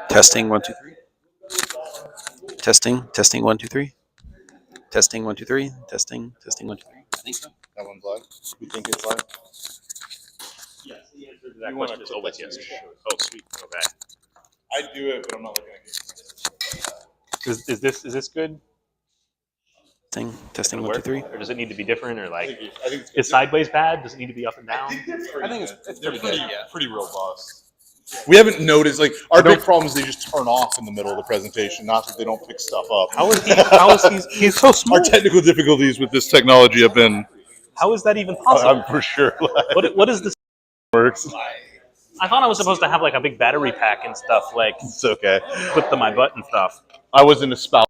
Testing 1 2 3. Testing 1 2 3. Testing 1 2 3. Testing 1 2 3. I think so. That one's live. You think it's live? Yes. The answer to that question is always yes. Oh, sweet. Okay. I do it, but I'm not looking at it. Is this good? Testing 1 2 3. Or does it need to be different, or like I think is sideways bad? Does it need to be up and down? I think it's pretty robust. We haven't noticed, like, our big problem is they just turn off in the middle of the presentation, not that they don't pick stuff up. How is he's so small? Our technical difficulties with this technology have been... How is that even possible? I'm for sure. What is this? Works. I thought I was supposed to have like a big battery pack and stuff, like It's okay. clip to my butt and stuff. I wasn't a spouse.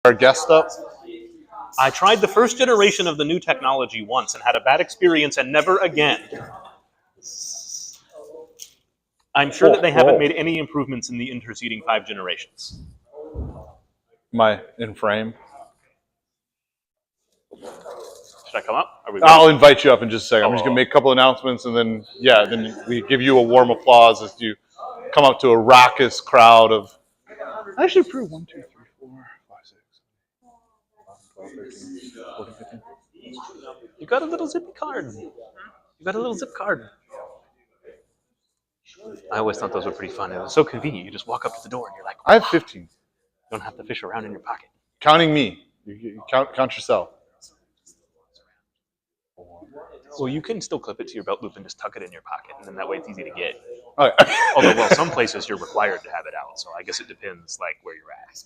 Our guest up. I tried the first iteration of the new technology once and had a bad experience and never again. I'm sure that they haven't made any improvements in the interceding 5 generations. Am I in frame? Should I come up? Are we I'll invite you up in just a second. I'm just going to make a couple announcements, and then, then we give you a warm applause as you come up to a raucous crowd of... I actually approved 1, 2, 3, 4, 5, 6, 7, 12, 13, 14, 15. You got a little zippy card. You got a little zip card. I always thought those were pretty fun. It was so convenient. You just walk up to the door and you're like, I have 15. You don't have to fish around in your pocket. Counting me. You count yourself. Well, you can still clip it to your belt loop and just tuck it in your pocket, and then that way it's easy to get. Okay. Although, well, some places you're required to have it out, so I guess it depends, like, where you're at.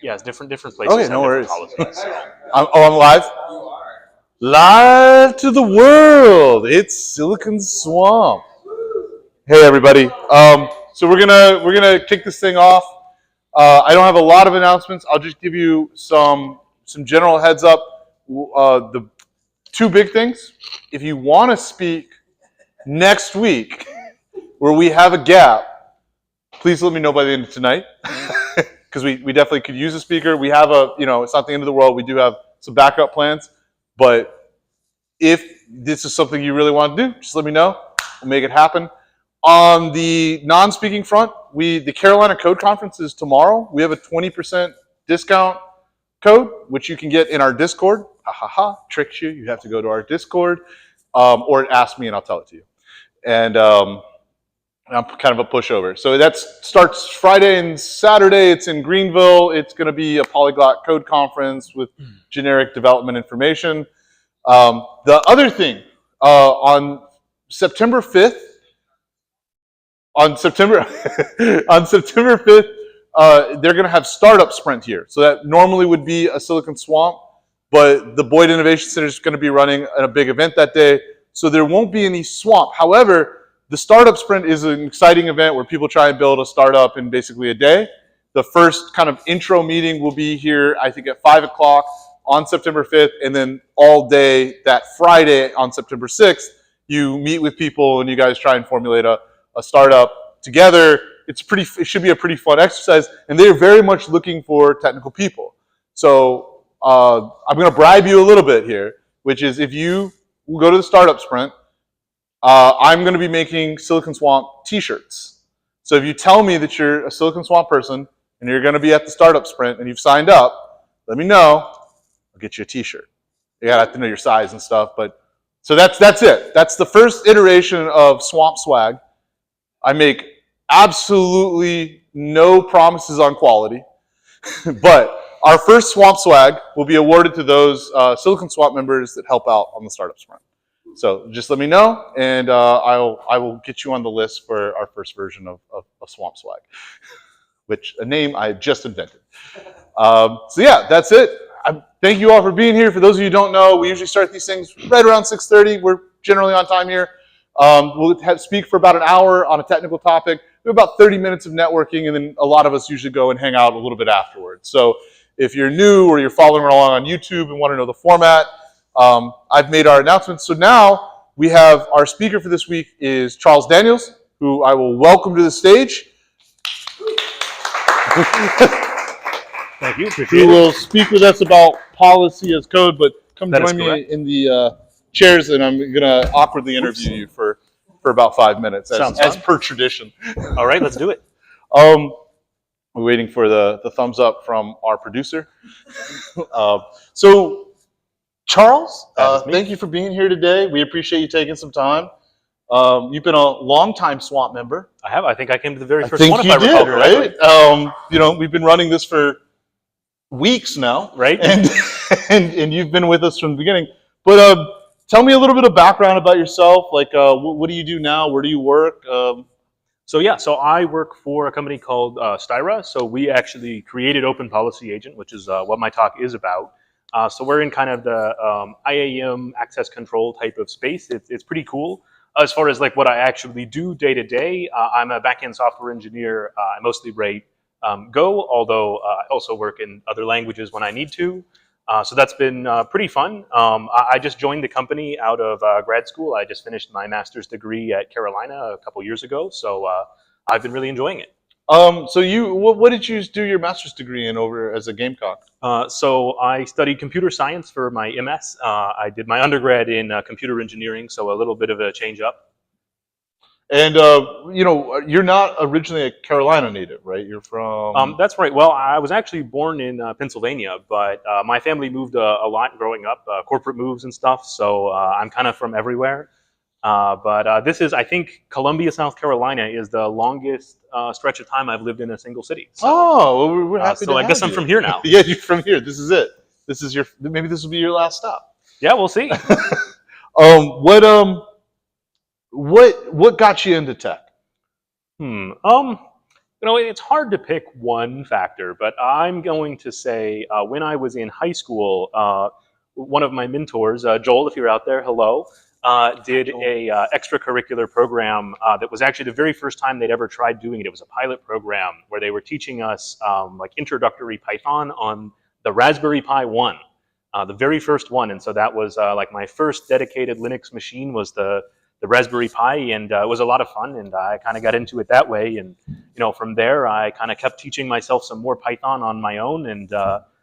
Yeah, it's different places. Okay, no worries. Policies, so. I'm live? Live to the world. It's Silicon Swamp. Hey everybody. So we're gonna kick this thing off. I don't have a lot of announcements. I'll just give you some general heads up. The 2 big things. If you want to speak next week, where we have a gap, please let me know by the end of tonight, because we definitely could use a speaker. We have it's not the end of the world. We do have some backup plans. But if this is something you really want to do, just let me know. We'll make it happen. On the non-speaking front, the Carolina Code Conference is tomorrow. We have a 20% discount code, which you can get in our Discord. Ha ha ha, tricks you. You have to go to our Discord, or ask me and I'll tell it to you. And I'm kind of a pushover. So that starts Friday and Saturday. It's in Greenville. It's going to be a polyglot code conference with generic development information. The other thing, on September 5th, on September 5th, they're going to have Startup Sprint here. So that normally would be a Silicon Swamp, but the Boyd Innovation Center is going to be running a big event that day. So there won't be any swamp. However, the Startup Sprint is an exciting event where people try and build a startup in basically a day. The first kind of intro meeting will be here, I think, at 5 o'clock on September 5th, and then all day that Friday on September 6th, you meet with people and you guys try and formulate a startup together. It should be a pretty fun exercise, and they're very much looking for technical people. So I'm going to bribe you a little bit here, which is if you go to the Startup Sprint, I'm going to be making Silicon Swamp t-shirts. So if you tell me that you're a Silicon Swamp person and you're going to be at the Startup Sprint and you've signed up, let me know. I'll get you a t-shirt. You gotta have to know your size and stuff. But so that's it. That's the first iteration of Swamp Swag. I make absolutely no promises on quality, but our first Swamp Swag will be awarded to those Silicon Swamp members that help out on the Startup Sprint. So just let me know, and I will get you on the list for our first version of Swamp Swag, which a name I just invented. So yeah, that's it. Thank you all for being here. For those of you who don't know, we usually start these things right around 6:30. We're generally on time here. We'll speak for about an hour on a technical topic. We have about 30 minutes of networking, and then a lot of us usually go and hang out a little bit afterwards. So if you're new or you're following along on YouTube and want to know the format, I've made our announcements. So now we have our speaker for this week is Charles Daniels, who I will welcome to the stage. Thank you. Who Appreciate it. will speak with us about policy as code, but come That is join me correct. in the chairs, and I'm going to awkwardly interview you for about 5 minutes, Sounds as fun. per tradition. All right, let's do it. We're waiting for the thumbs up from our producer. So, Charles, That is me. thank you for being here today. We appreciate you taking some time. You've been a long-time Swamp member. I have. I think I came to the very I first think one, if you I recall did, correctly. right? We've been running this for weeks now, Right. and you've been with us from the beginning. But tell me a little bit of background about yourself. Like, what do you do now? Where do you work? So I work for a company called Styra. So we actually created Open Policy Agent, which is what my talk is about. So we're in kind of the IAM access control type of space. It's pretty cool. As far as like what I actually do day to day, I'm a backend software engineer. I mostly write Go, although I also work in other languages when I need to. So that's been pretty fun. I just joined the company out of grad school. I just finished my master's degree at Carolina a couple years ago. So I've been really enjoying it. So what did you do your master's degree in over as a Gamecock? So I studied computer science for my MS. I did my undergrad in computer engineering, so a little bit of a change up. And you're not originally a Carolina native, right? You're from. That's right. Well, I was actually born in Pennsylvania, but my family moved a lot growing up, corporate moves and stuff. So I'm kind of from everywhere. But this is, I think, Columbia, South Carolina is the longest stretch of time I've lived in a single city. So, well, we're happy to so I have guess I'm you. from here now. Yeah, you're from here. This is it. Maybe this will be your last stop. Yeah, we'll see. What got you into tech? It's hard to pick one factor, but I'm going to say when I was in high school, one of my mentors, Joel, if you're out there, hello, did a extracurricular program that was actually the very first time they'd ever tried doing it. It was a pilot program where they were teaching us like introductory Python on the Raspberry Pi 1, the very first one. And so that was like my first dedicated Linux machine was the Raspberry Pi, and it was a lot of fun, and I kind of got into it that way. And from there, I kind of kept teaching myself some more Python on my own. And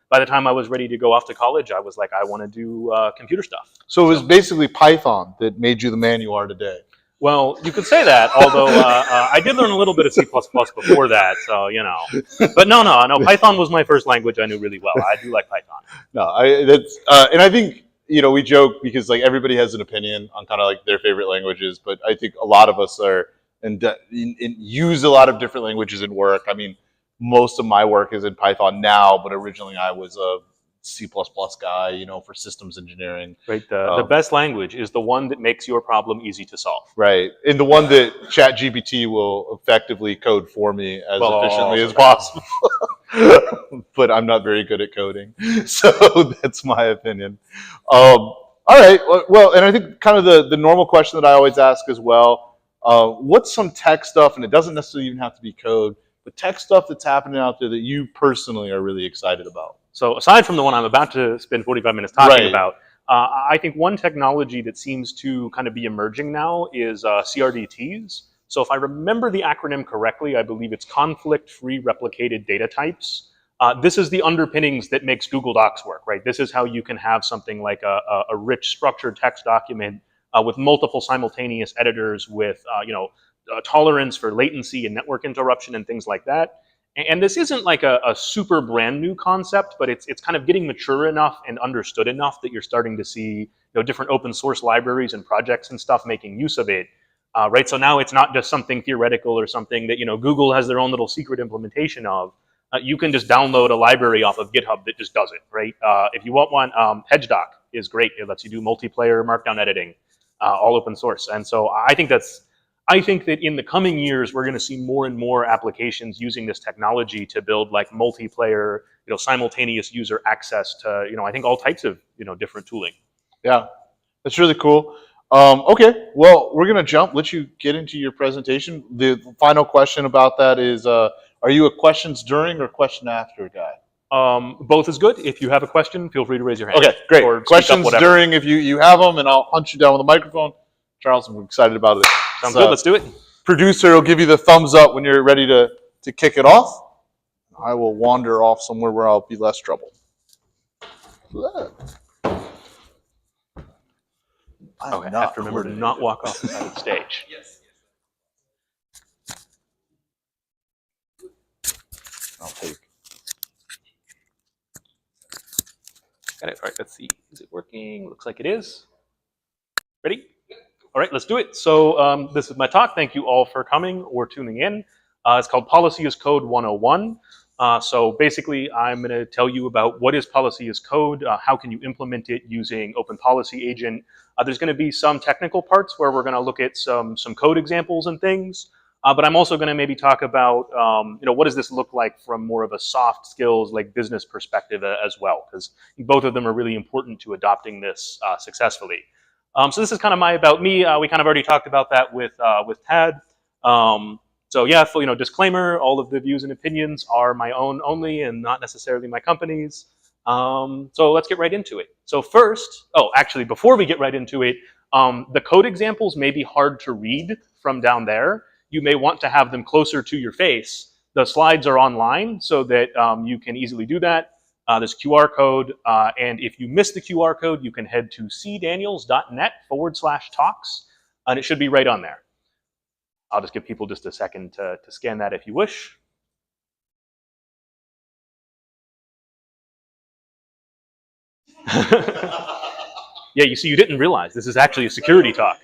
by the time I was ready to go off to college, I was like, I want to do computer stuff. So it was basically Python that made you the man you are today. Well, you could say that, although I did learn a little bit of C++ before that, so, But no, Python was my first language I knew really well. I do like Python. No, and I think, we joke because like everybody has an opinion on kind of like their favorite languages, but I think a lot of us are use a lot of different languages in work. I mean, most of my work is in Python now, but originally I was a C++ guy, for systems engineering. Right. The best language is the one that makes your problem easy to solve. Right. And the one that ChatGPT will effectively code for me as efficiently as possible. But I'm not very good at coding. So that's my opinion. All right. Well, and I think kind of the normal question that I always ask as well, what's some tech stuff, and it doesn't necessarily even have to be code, but tech stuff that's happening out there that you personally are really excited about? So aside from the one I'm about to spend 45 minutes talking about, I think one technology that seems to kind of be emerging now is CRDTs. So if I remember the acronym correctly, I believe it's conflict-free replicated data types. This is the underpinnings that makes Google Docs work, right? This is how you can have something like a rich structured text document with multiple simultaneous editors with tolerance for latency and network interruption and things like that. And this isn't like a super brand new concept, but it's kind of getting mature enough and understood enough that you're starting to see different open source libraries and projects and stuff making use of it. Right, so now it's not just something theoretical or something that Google has their own little secret implementation of. You can just download a library off of GitHub that just does it. Right, if you want one, HedgeDoc is great. It lets you do multiplayer markdown editing, all open source. And so I think that in the coming years we're going to see more and more applications using this technology to build like multiplayer, simultaneous user access to I think all types of different tooling. Yeah, that's really cool. Okay, well, we're going to let you get into your presentation. The final question about that is, are you a questions during or question after guy? Both is good. If you have a question, feel free to raise your hand. Okay, great. Or questions during if you have them, and I'll hunt you down with a microphone. Charles, I'm excited about it. Sounds good. Let's do it. Producer will give you the thumbs up when you're ready to kick it off. I will wander off somewhere where I'll be less trouble. Okay, I have to remember to not walk off the side of the stage. Yes. I'll take. Got it. All right, let's see. Is it working? Looks like it is. Ready? All right, let's do it. So this is my talk. Thank you all for coming or tuning in. It's called Policy as Code 101. So basically, I'm going to tell you about what is policy as code, how can you implement it using Open Policy Agent. There's going to be some technical parts where we're going to look at some code examples and things. But I'm also going to maybe talk about, what does this look like from more of a soft skills, like business perspective as well, because both of them are really important to adopting this successfully. So this is kind of my about me. We kind of already talked about that with Tad. So yeah, disclaimer, all of the views and opinions are my own only and not necessarily my company's. So let's get right into it. So first, before we get right into it, the code examples may be hard to read from down there. You may want to have them closer to your face. The slides are online so that you can easily do that. There's a QR code, and if you miss the QR code, you can head to cdaniels.net/talks, and it should be right on there. I'll just give people just a second to scan that if you wish. Yeah, you see, you didn't realize this is actually a security talk.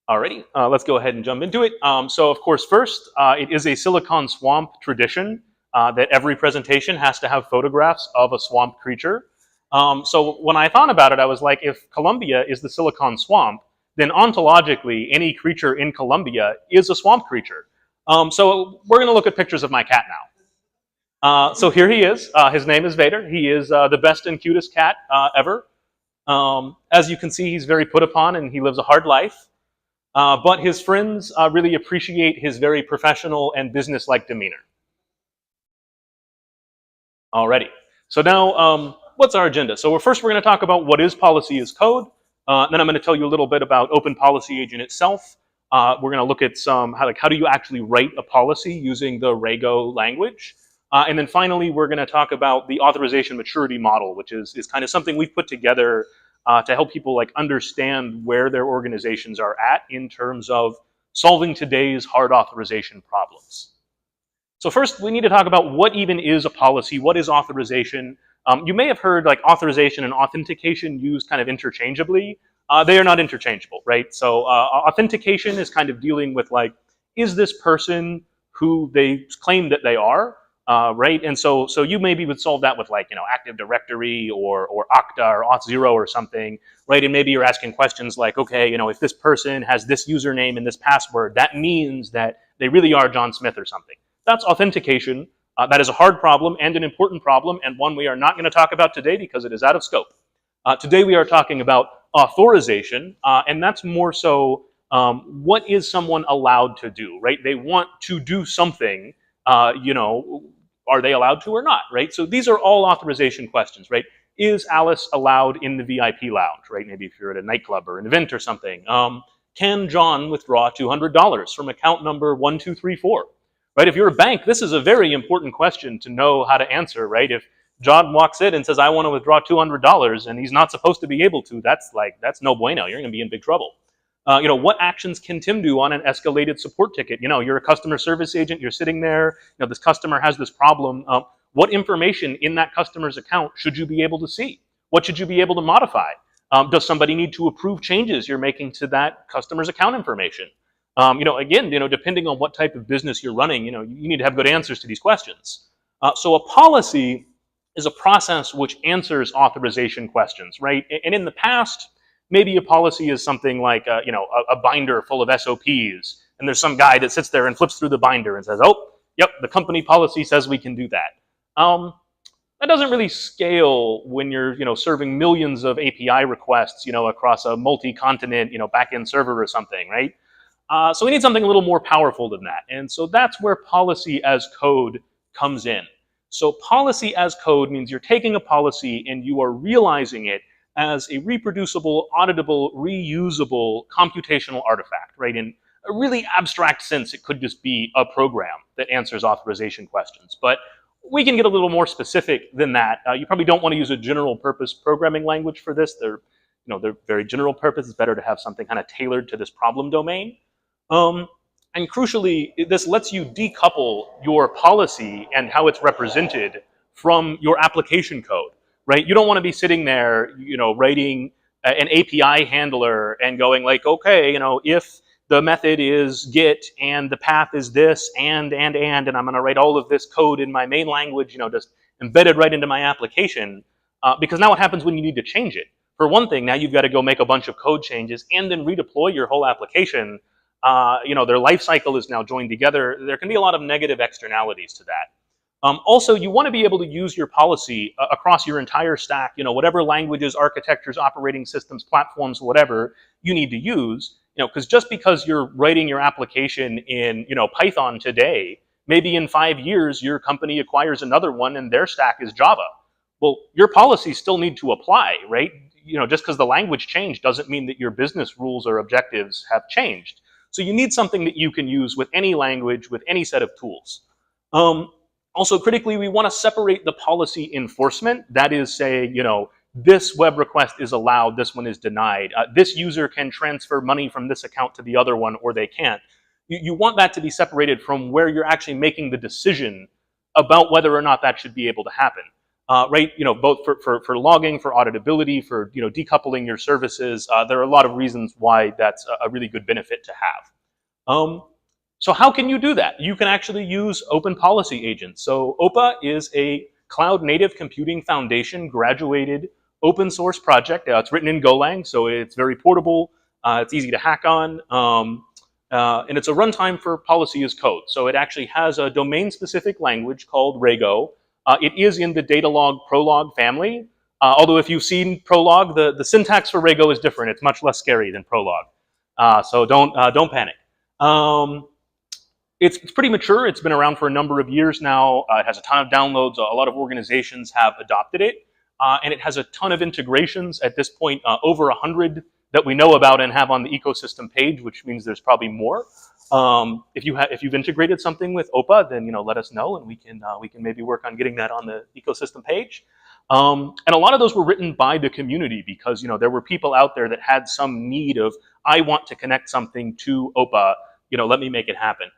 Alrighty, let's go ahead and jump into it. So of course, first, it is a Silicon Swamp tradition that every presentation has to have photographs of a swamp creature. So when I thought about it, I was like, if Columbia is the Silicon Swamp, then ontologically, any creature in Columbia is a swamp creature. So we're going to look at pictures of my cat now. So here he is. His name is Vader. He is the best and cutest cat ever. As you can see, he's very put upon and he lives a hard life. But his friends really appreciate his very professional and business-like demeanor. Alrighty. So now, what's our agenda? So first we're going to talk about what is policy as code. Then I'm going to tell you a little bit about Open Policy Agent itself. We're going to look at how do you actually write a policy using the Rego language. And then finally, we're going to talk about the authorization maturity model, which is kind of something we've put together to help people understand where their organizations are at in terms of solving today's hard authorization problems. So first, we need to talk about what even is a policy, what is authorization. You may have heard authorization and authentication used kind of interchangeably. They are not interchangeable, right? So authentication is kind of dealing with is this person who they claim that they are, right? And so you maybe would solve that with Active Directory or Okta or Auth0 or something, right? And maybe you're asking questions like, okay, if this person has this username and this password, that means that they really are John Smith or something. That's authentication. That is a hard problem and an important problem, and one we are not going to talk about today because it is out of scope. Today we are talking about authorization, and that's more so what is someone allowed to do, right? They want to do something, are they allowed to or not, right? So these are all authorization questions, right? Is Alice allowed in the VIP lounge, right? Maybe if you're at a nightclub or an event or something. Can John withdraw $200 from account number 1234? Right? If you're a bank, this is a very important question to know how to answer, right? If John walks in and says, I want to withdraw $200 and he's not supposed to be able to, that's no bueno. You're going to be in big trouble. What actions can Tim do on an escalated support ticket? You're a customer service agent, you're sitting there, this customer has this problem. What information in that customer's account should you be able to see? What should you be able to modify? Does somebody need to approve changes you're making to that customer's account information? Again, depending on what type of business you're running, you need to have good answers to these questions. So a policy is a process which answers authorization questions, right? And in the past, maybe a policy is something like, a binder full of SOPs, and there's some guy that sits there and flips through the binder and says, oh, yep, the company policy says we can do that. That doesn't really scale when you're, serving millions of API requests, across a multi-continent, back-end server or something, right? So we need something a little more powerful than that. And so that's where policy as code comes in. So policy as code means you're taking a policy and you are realizing it as a reproducible, auditable, reusable computational artifact, right? In a really abstract sense, it could just be a program that answers authorization questions. But we can get a little more specific than that. You probably don't want to use a general purpose programming language for this. They're very general purpose. It's better to have something kind of tailored to this problem domain. And crucially, this lets you decouple your policy and how it's represented from your application code, right? You don't want to be sitting there, writing an API handler and going like, okay, if the method is get and the path is this and I'm going to write all of this code in my main language, just embedded right into my application. Because now what happens when you need to change it? For one thing, now you've got to go make a bunch of code changes and then redeploy your whole application. Their life cycle is now joined together. There can be a lot of negative externalities to that. Also, you want to be able to use your policy across your entire stack, whatever languages, architectures, operating systems, platforms, whatever you need to use, because just because you're writing your application in, Python today, maybe in 5 years, your company acquires another one and their stack is Java. Well, your policies still need to apply, right? Just because the language changed doesn't mean that your business rules or objectives have changed. So you need something that you can use with any language, with any set of tools. Also, critically, we want to separate the policy enforcement. That is saying, this web request is allowed, this one is denied. This user can transfer money from this account to the other one, or they can't. You want that to be separated from where you're actually making the decision about whether or not that should be able to happen. Right, both for logging, for auditability, for decoupling your services. There are a lot of reasons why that's a really good benefit to have. So how can you do that? You can actually use Open Policy Agents. So OPA is a Cloud Native Computing Foundation graduated open source project. It's written in Golang, so it's very portable. It's easy to hack on. And it's a runtime for policy as code. So it actually has a domain-specific language called Rego. It is in the Datalog Prolog family. Although if you've seen Prolog, the syntax for Rego is different. It's much less scary than Prolog. So don't panic. It's pretty mature. It's been around for a number of years now. It has a ton of downloads. A lot of organizations have adopted it. And it has a ton of integrations at this point, over 100 that we know about and have on the ecosystem page, which means there's probably more. If you've integrated something with OPA, then let us know, and we can maybe work on getting that on the ecosystem page. And a lot of those were written by the community because there were people out there that had some need of, I want to connect something to OPA. Let me make it happen.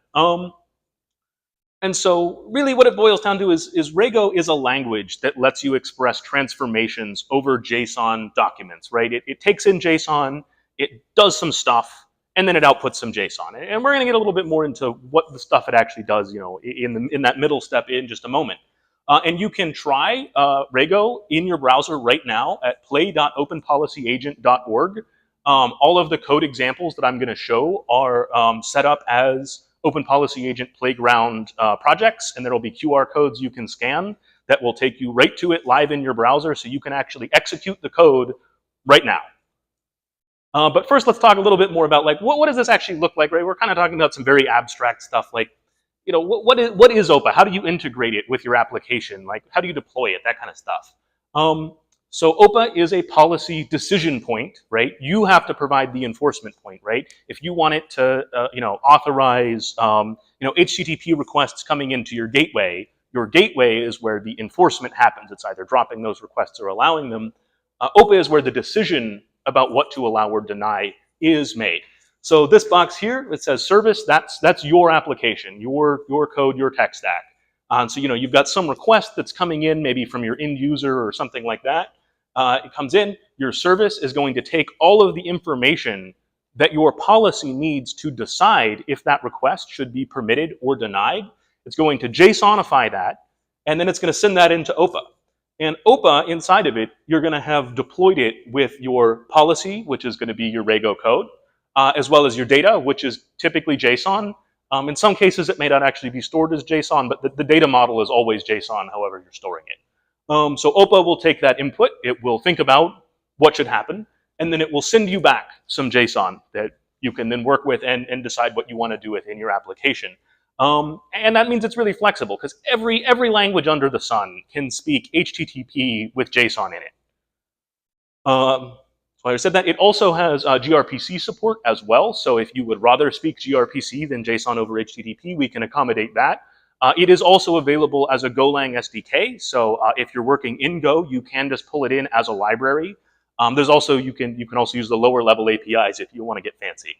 And so really what it boils down to is Rego is a language that lets you express transformations over JSON documents, right? It takes in JSON, it does some stuff, and then it outputs some JSON. And we're going to get a little bit more into what the stuff it actually does, in that middle step in just a moment. And you can try Rego in your browser right now at play.openpolicyagent.org. All of the code examples that I'm going to show are set up as Open Policy Agent Playground projects, and there will be QR codes you can scan that will take you right to it live in your browser, so you can actually execute the code right now. But first, let's talk a little bit more about what does this actually look like, right? We're kind of talking about some very abstract stuff like, what is OPA? How do you integrate it with your application? Like, how do you deploy it? That kind of stuff. So OPA is a policy decision point, right? You have to provide the enforcement point, right? If you want it to, authorize, HTTP requests coming into your gateway is where the enforcement happens. It's either dropping those requests or allowing them. OPA is where the decision about what to allow or deny is made. So this box here, it says service. That's your application, your code, your tech stack. So you've got some request that's coming in, maybe from your end user or something like that. It comes in, your service is going to take all of the information that your policy needs to decide if that request should be permitted or denied. It's going to JSONify that, and then it's going to send that into OPA. And OPA, inside of it, you're going to have deployed it with your policy, which is going to be your Rego code, as well as your data, which is typically JSON. In some cases, it may not actually be stored as JSON, but the data model is always JSON, however you're storing it. So OPA will take that input, it will think about what should happen, and then it will send you back some JSON that you can then work with and decide what you want to do within your application. And that means it's really flexible because every language under the sun can speak HTTP with JSON in it. So I said that it also has gRPC support as well. So if you would rather speak gRPC than JSON over HTTP, we can accommodate that. It is also available as a Golang SDK. So if you're working in Go, you can just pull it in as a library. There's also you can also use the lower level APIs if you want to get fancy.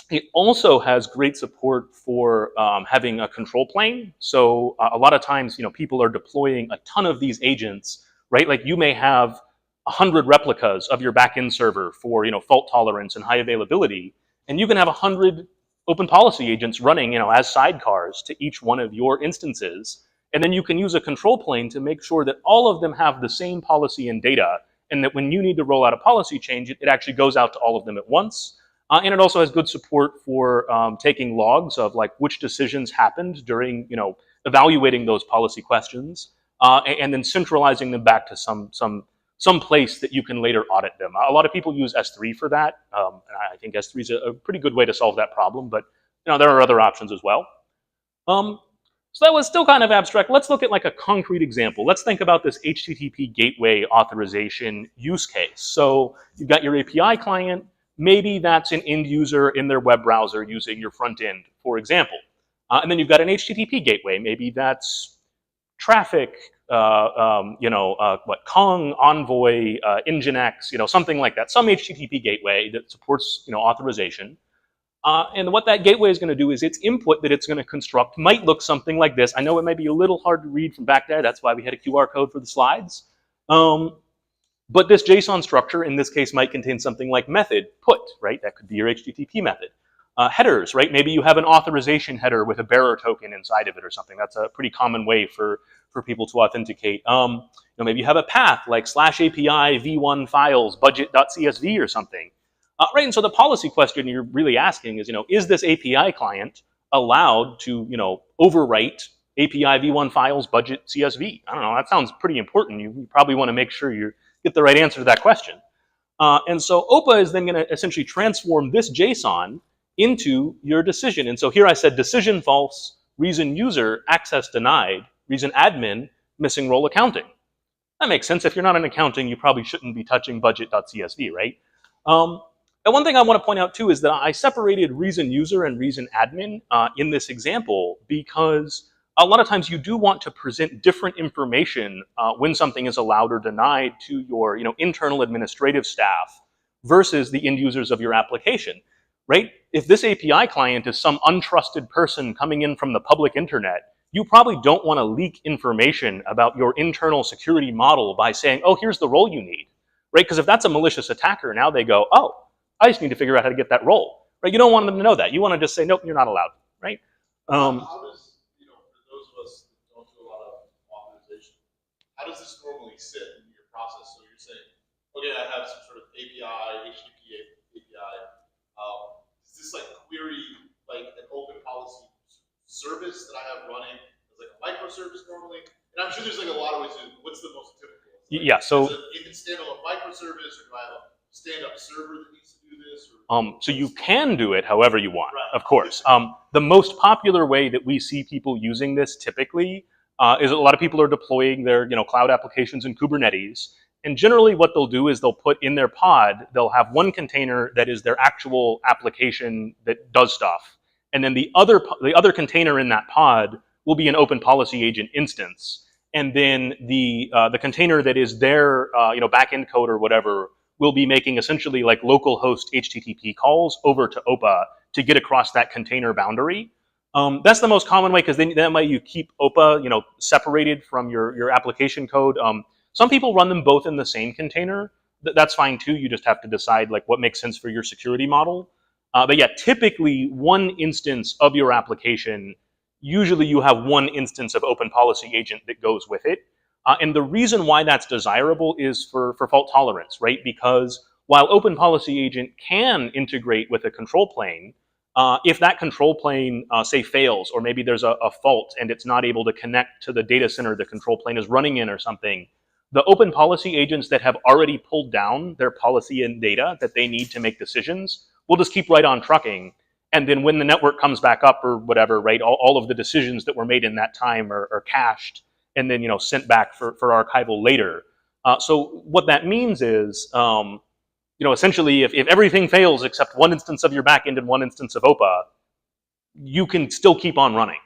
It also has great support for having a control plane. So a lot of times, people are deploying a ton of these agents, right? Like you may have 100 replicas of your backend server for fault tolerance and high availability, and you can have 100 open policy agents running as sidecars to each one of your instances, and then you can use a control plane to make sure that all of them have the same policy and data, and that when you need to roll out a policy change, it actually goes out to all of them at once. And it also has good support for taking logs of like which decisions happened during evaluating those policy questions, and then centralizing them back to some place that you can later audit them. A lot of people use S3 for that. And I think S3 is a pretty good way to solve that problem, but there are other options as well. So that was still kind of abstract. Let's look at like a concrete example. Let's think about this HTTP gateway authorization use case. So you've got your API client. Maybe that's an end user in their web browser using your front end, for example. And then you've got an HTTP gateway. Maybe that's traffic, Kong, Envoy, Nginx, something like that. Some HTTP gateway that supports authorization. And what that gateway is going to do is its input that it's going to construct might look something like this. I know it might be a little hard to read from back there. That's why we had a QR code for the slides. But this JSON structure, in this case, might contain something like method put, right? That could be your HTTP method. Headers, right? Maybe you have an authorization header with a bearer token inside of it or something. That's a pretty common way for people to authenticate. Maybe you have a path like /API v1 files budget.csv or something. Right, and so the policy question you're really asking is this API client allowed to, overwrite API v1 files budget CSV? I don't know, that sounds pretty important. You probably want to make sure you get the right answer to that question. And so OPA is then going to essentially transform this JSON into your decision. And so here I said decision false, reason user, access denied, reason admin, missing role accounting. That makes sense. If you're not in accounting, you probably shouldn't be touching budget.csv, right? And one thing I want to point out too is that I separated reason user and reason admin in this example because a lot of times you do want to present different information when something is allowed or denied to your internal administrative staff versus the end users of your application, right? If this API client is some untrusted person coming in from the public internet, you probably don't want to leak information about your internal security model by saying, oh, here's the role you need, right? Because if that's a malicious attacker, now they go, oh, I just need to figure out how to get that role, right? You don't want them to know that. You want to just say, nope, you're not allowed, right? How does, for those of us that don't do a lot of authorization, how does this normally sit in your process? So you're saying, okay, I have some sort of API, HTTP API. Is this like query like an open policy service that I have running as like a microservice normally? And I'm sure there's like a lot of ways to, what's the most typical? Like, yeah, so is it standalone microservice, or do I have a stand-up server that needs to do this? So you can do it however you want, right, of course. The most popular way that we see people using this typically is a lot of people are deploying their cloud applications in Kubernetes. And generally what they'll do is they'll put in their pod, they'll have one container that is their actual application that does stuff. And then the other container in that pod will be an open policy agent instance. And then the container that is their backend code or whatever will be making essentially like local host HTTP calls over to OPA to get across that container boundary. That's the most common way because then that way you keep OPA separated from your application code. Some people run them both in the same container. That's fine too. You just have to decide like what makes sense for your security model. But yeah, typically one instance of your application, usually you have one instance of open policy agent that goes with it. And the reason why that's desirable is for fault tolerance, right? Because while open policy agent can integrate with a control plane, if that control plane, say, fails, or maybe there's a fault and it's not able to connect to the data center the control plane is running in or something, the open policy agents that have already pulled down their policy and data that they need to make decisions will just keep right on trucking. And then when the network comes back up or whatever, right, all of the decisions that were made in that time are cached and then sent back for archival later. So what that means is, essentially, if everything fails except one instance of your backend and one instance of OPA, you can still keep on running.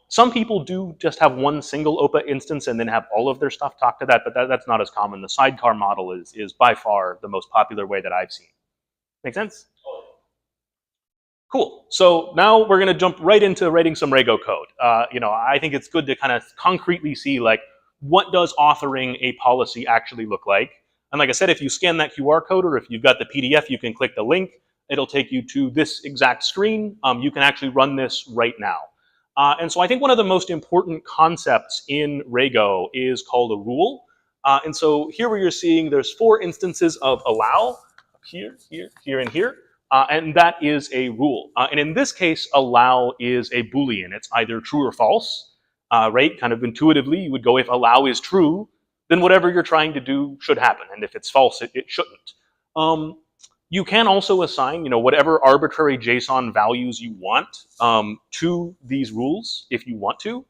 Some people do just have one single OPA instance and then have all of their stuff talk to that, but that's not as common. The sidecar model is by far the most popular way that I've seen. Make sense? Cool. So now we're going to jump right into writing some Rego code. I think it's good to kind of concretely see, like, what does authoring a policy actually look like? And like I said, if you scan that QR code or if you've got the PDF, you can click the link. It'll take you to this exact screen. You can actually run this right now. And so I think one of the most important concepts in Rego is called a rule. And so here where you're seeing there's 4 instances of allow, here, here, here, and here. And that is a rule. And in this case, allow is a Boolean. It's either true or false, right? Kind of intuitively, you would go, if allow is true, then whatever you're trying to do should happen. And if it's false, it shouldn't. You can also assign, whatever arbitrary JSON values you want to these rules if you want to.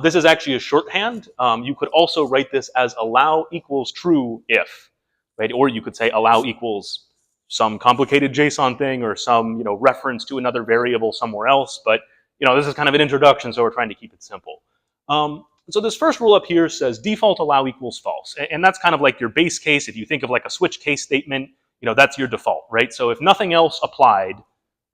This is actually a shorthand. You could also write this as allow equals true if, right? Or you could say allow equals some complicated JSON thing or some, reference to another variable somewhere else. But, this is kind of an introduction, so we're trying to keep it simple. So this first rule up here says default allow equals false. And that's kind of like your base case. If you think of like a switch case statement, that's your default, right? So if nothing else applied,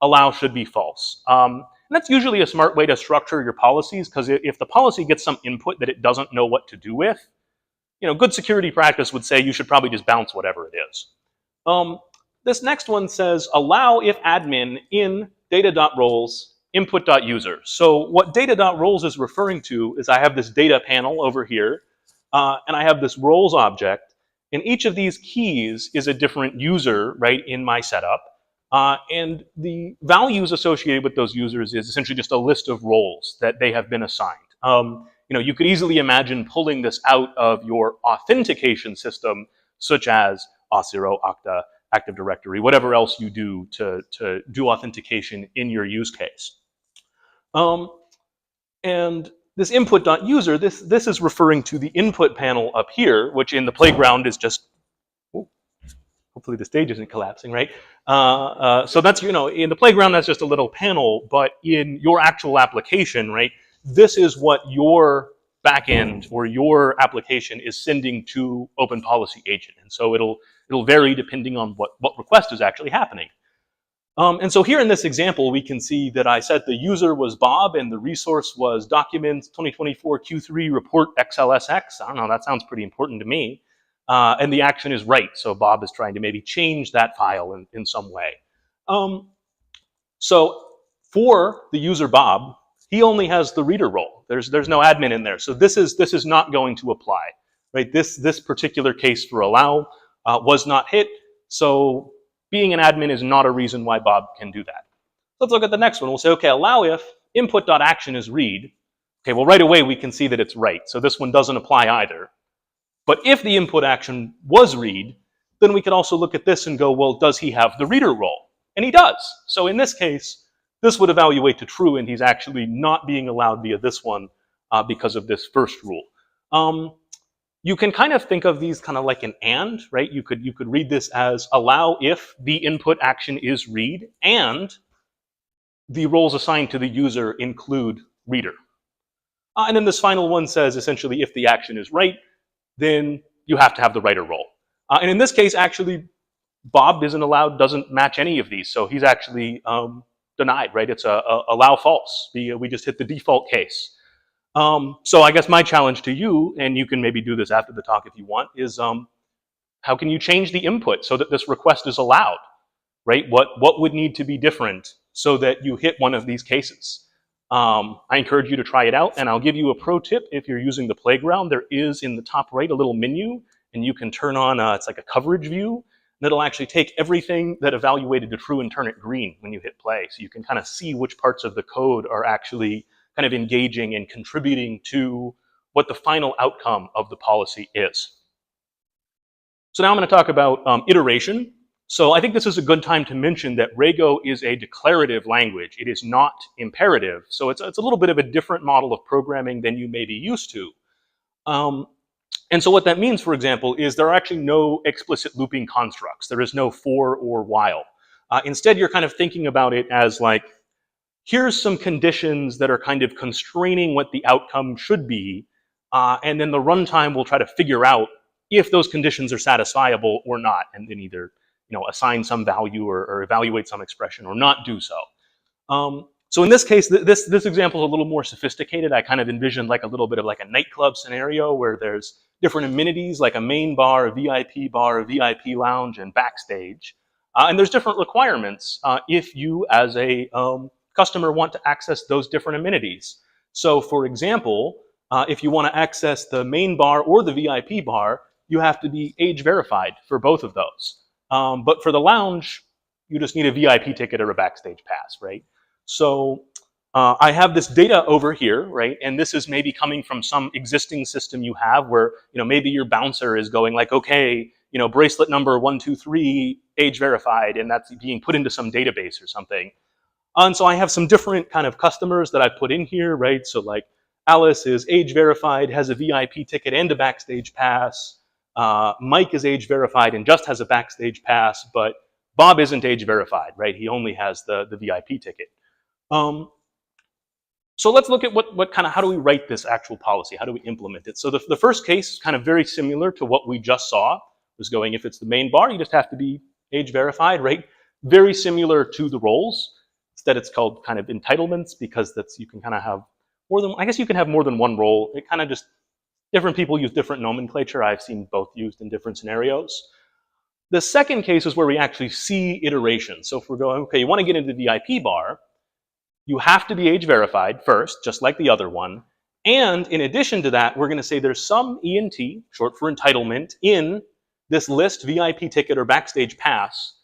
allow should be false. And that's usually a smart way to structure your policies, because if the policy gets some input that it doesn't know what to do with, good security practice would say you should probably just bounce whatever it is. This next one says allow if admin in data.roles input.user. So what data.roles is referring to is I have this data panel over here, and I have this roles object, and each of these keys is a different user, right, in my setup. And the values associated with those users is essentially just a list of roles that they have been assigned. You could easily imagine pulling this out of your authentication system, such as Auth0, Okta, Active Directory, whatever else you do to do authentication in your use case. And this input.user, this is referring to the input panel up here, which in the playground is just, hopefully the stage isn't collapsing, right? So that's, in the playground, that's just a little panel, but in your actual application, right, this is what your backend or your application is sending to Open Policy Agent. And so it'll vary depending on what request is actually happening. And so here in this example, we can see that I said the user was Bob and the resource was documents 2024 Q3 report XLSX. I don't know, that sounds pretty important to me. And the action is write. So Bob is trying to maybe change that file in some way. So for the user Bob, he only has the reader role. There's no admin in there. So this is not going to apply, right? This particular case for allow was not hit. So being an admin is not a reason why Bob can do that. Let's look at the next one. We'll say, okay, allow if input.action is read. Okay, well, right away we can see that it's write. So this one doesn't apply either. But if the input action was read, then we could also look at this and go, well, does he have the reader role? And he does. So in this case, this would evaluate to true, and he's actually not being allowed via this one because of this first rule. You can kind of think of these kind of like an and, right? You could read this as allow if the input action is read and the roles assigned to the user include reader. And then this final one says essentially if the action is write, then you have to have the writer role. And in this case, actually, Bob doesn't match any of these. So he's actually denied, right? It's a allow false. We just hit the default case. So I guess my challenge to you, and you can maybe do this after the talk if you want, is how can you change the input so that this request is allowed, right? What would need to be different so that you hit one of these cases? I encourage you to try it out, and I'll give you a pro tip. If you're using the playground, there is in the top right a little menu, and you can turn on, it's like a coverage view, and it'll actually take everything that evaluated to true and turn it green when you hit play. So you can kind of see which parts of the code are actually kind of engaging and contributing to what the final outcome of the policy is. So now I'm going to talk about iteration. So I think this is a good time to mention that Rego is a declarative language. It is not imperative. So it's a little bit of a different model of programming than you may be used to. And so what that means, for example, is there are actually no explicit looping constructs. There is no for or while. Instead, you're kind of thinking about it as like, here's some conditions that are kind of constraining what the outcome should be, and then the runtime will try to figure out if those conditions are satisfiable or not, and then either assign some value or evaluate some expression or not do so. So in this case, this example is a little more sophisticated. I kind of envisioned like a little bit of like a nightclub scenario where there's different amenities like a main bar, a VIP bar, a VIP lounge, and backstage. And there's different requirements if you as a customer want to access those different amenities. So for example, if you want to access the main bar or the VIP bar, you have to be age verified for both of those. But for the lounge, you just need a VIP ticket or a backstage pass, right? So I have this data over here, right? And this is maybe coming from some existing system you have where, maybe your bouncer is going like, okay, bracelet number 123, age verified, and that's being put into some database or something. And so I have some different kind of customers that I put in here, right? So like Alice is age verified, has a VIP ticket and a backstage pass. Mike is age verified and just has a backstage pass, but Bob isn't age verified, right? He only has the VIP ticket. So let's look at how do we write this actual policy? How do we implement it? So the first case is kind of very similar to what we just saw. Was going, if it's the main bar, you just have to be age verified, right? Very similar to the roles. Instead, it's called kind of entitlements because you can kind of have you can have more than one role. It kind of just, different people use different nomenclature. I've seen both used in different scenarios. The second case is where we actually see iteration. So if we're going, okay, you want to get into the VIP bar, you have to be age verified first, just like the other one. And in addition to that, we're going to say there's some ENT, short for entitlement, in this list VIP ticket or backstage pass.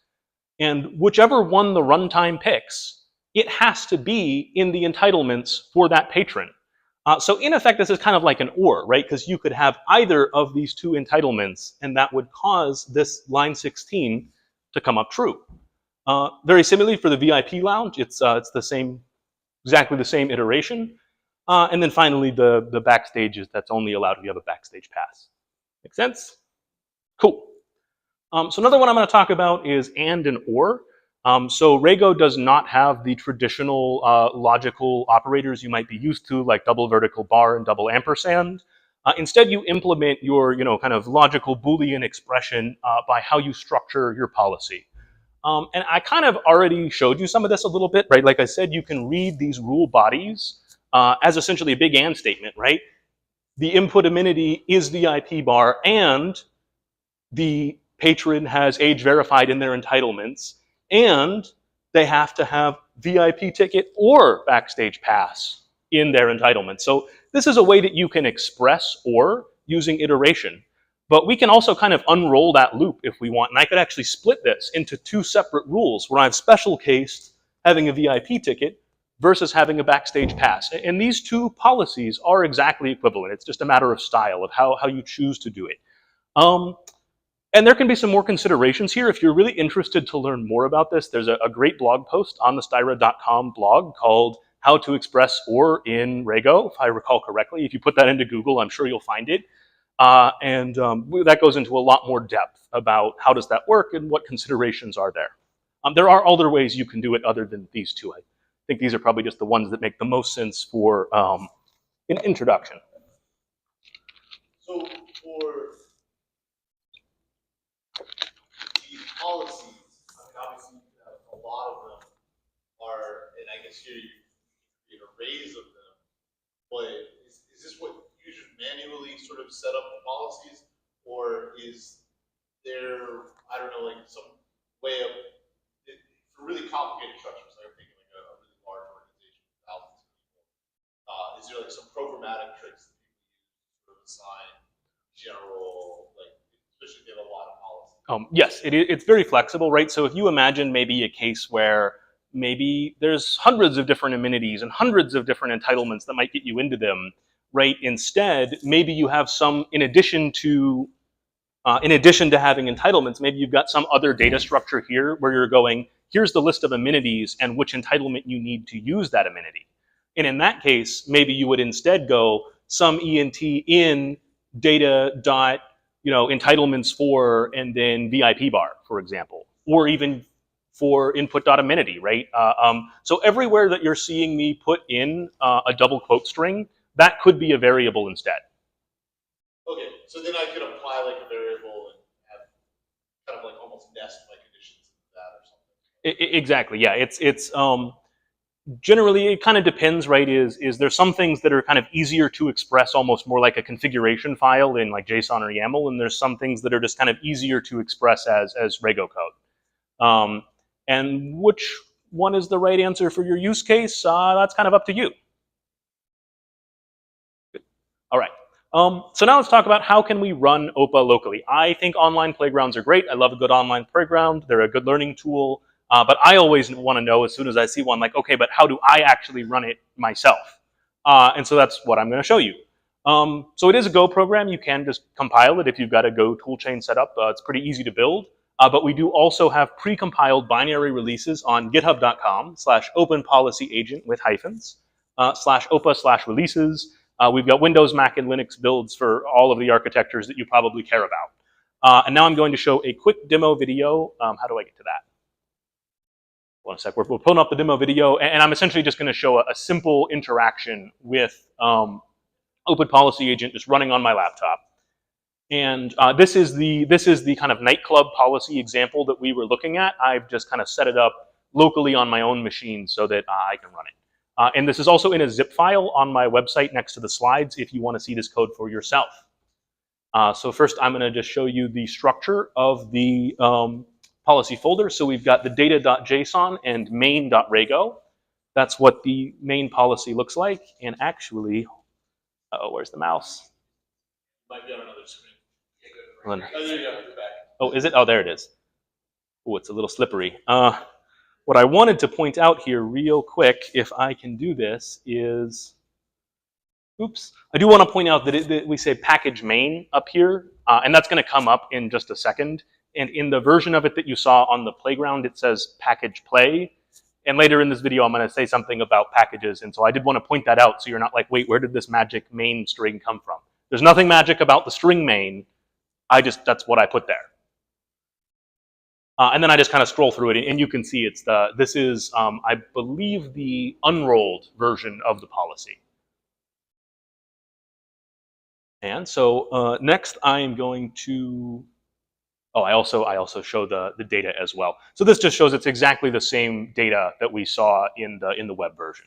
And whichever one the runtime picks, it has to be in the entitlements for that patron. So in effect, this is kind of like an or, right? Because you could have either of these two entitlements, and that would cause this line 16 to come up true. Very similarly for the VIP lounge, it's the same, exactly the same iteration. And then finally, the backstage that's only allowed if you have a backstage pass. Make sense? Cool. So another one I'm going to talk about is and or. So Rego does not have the traditional logical operators you might be used to, like double vertical bar and double ampersand. Instead, you implement your kind of logical Boolean expression by how you structure your policy. And I kind of already showed you some of this a little bit, right? Like I said, you can read these rule bodies as essentially a big and statement, right? The input amenity is VIP bar and the patron has age verified in their entitlements, and they have to have VIP ticket or backstage pass in their entitlements. So this is a way that you can express or using iteration. But we can also kind of unroll that loop if we want, and I could actually split this into two separate rules where I have special case having a VIP ticket versus having a backstage pass. And these two policies are exactly equivalent. It's just a matter of style, of how you choose to do it. And there can be some more considerations here. If you're really interested to learn more about this, there's a great blog post on the styra.com blog called How to Express OR in Rego, if I recall correctly. If you put that into Google, I'm sure you'll find it. And that goes into a lot more depth about how does that work and what considerations are there. There are other ways you can do it other than these two. I think these are probably just the ones that make the most sense for an introduction. So for these policies, I mean, obviously a lot of them are, and I guess here you create arrays of them, but is this what you should manually sort of set up the policies, or is there, I don't know, like some way of, for really complicated structures, like I'm thinking like a really large organization with thousands of people, is there like some programmatic tricks that people use to sort of assign general, like, especially if you have a lot of policies? Yes, it's very flexible, right? So if you imagine maybe a case where maybe there's hundreds of different amenities and hundreds of different entitlements that might get you into them, right? Instead, maybe you have some, in addition to having entitlements, maybe you've got some other data structure here where you're going, here's the list of amenities and which entitlement you need to use that amenity. And in that case, maybe you would instead go some ENT in data dot, entitlements for, and then VIP bar, for example, or even for input.amenity, right? So everywhere that you're seeing me put in a double quote string, that could be a variable instead. Okay, so then I could apply like a variable and have kind of like almost nest my conditions into that or something. Exactly, yeah. It's generally, it kind of depends, right? Is there some things that are kind of easier to express, almost more like a configuration file in like JSON or YAML, and there's some things that are just kind of easier to express as Rego code. And which one is the right answer for your use case? That's kind of up to you. Good. All right. So now let's talk about how can we run OPA locally. I think online playgrounds are great. I love a good online playground. They're a good learning tool. But I always want to know as soon as I see one, like, okay, but how do I actually run it myself? And so that's what I'm going to show you. So it is a Go program. You can just compile it if you've got a Go toolchain set up. It's pretty easy to build. But we do also have pre-compiled binary releases on github.com/openpolicyagent with hyphens /opa/releases. We've got Windows, Mac, and Linux builds for all of the architectures that you probably care about. And now I'm going to show a quick demo video. How do I get to that? One sec. We're pulling up the demo video, and I'm essentially just going to show a simple interaction with Open Policy Agent just running on my laptop. And this is the kind of nightclub policy example that we were looking at. I've just kind of set it up locally on my own machine so that I can run it. And this is also in a zip file on my website next to the slides if you want to see this code for yourself. So first, I'm going to just show you the structure of the policy folder. So we've got the data.json and main.rego. That's what the main policy looks like. And actually, where's the mouse? Might be on another screen. Oh, there you go. Back. Oh, is it? Oh, there it is. Oh, it's a little slippery. What I wanted to point out here real quick, if I can do this, is, oops. I do want to point out that we say package main up here, and that's going to come up in just a second. And in the version of it that you saw on the playground, it says package play. And later in this video, I'm going to say something about packages. And so I did want to point that out so you're not like, wait, where did this magic main string come from? There's nothing magic about the string main. That's what I put there. And then I just kind of scroll through it, and you can see this is, I believe, the unrolled version of the policy. And so next I am going to, I also show the data as well. So this just shows it's exactly the same data that we saw in the web version.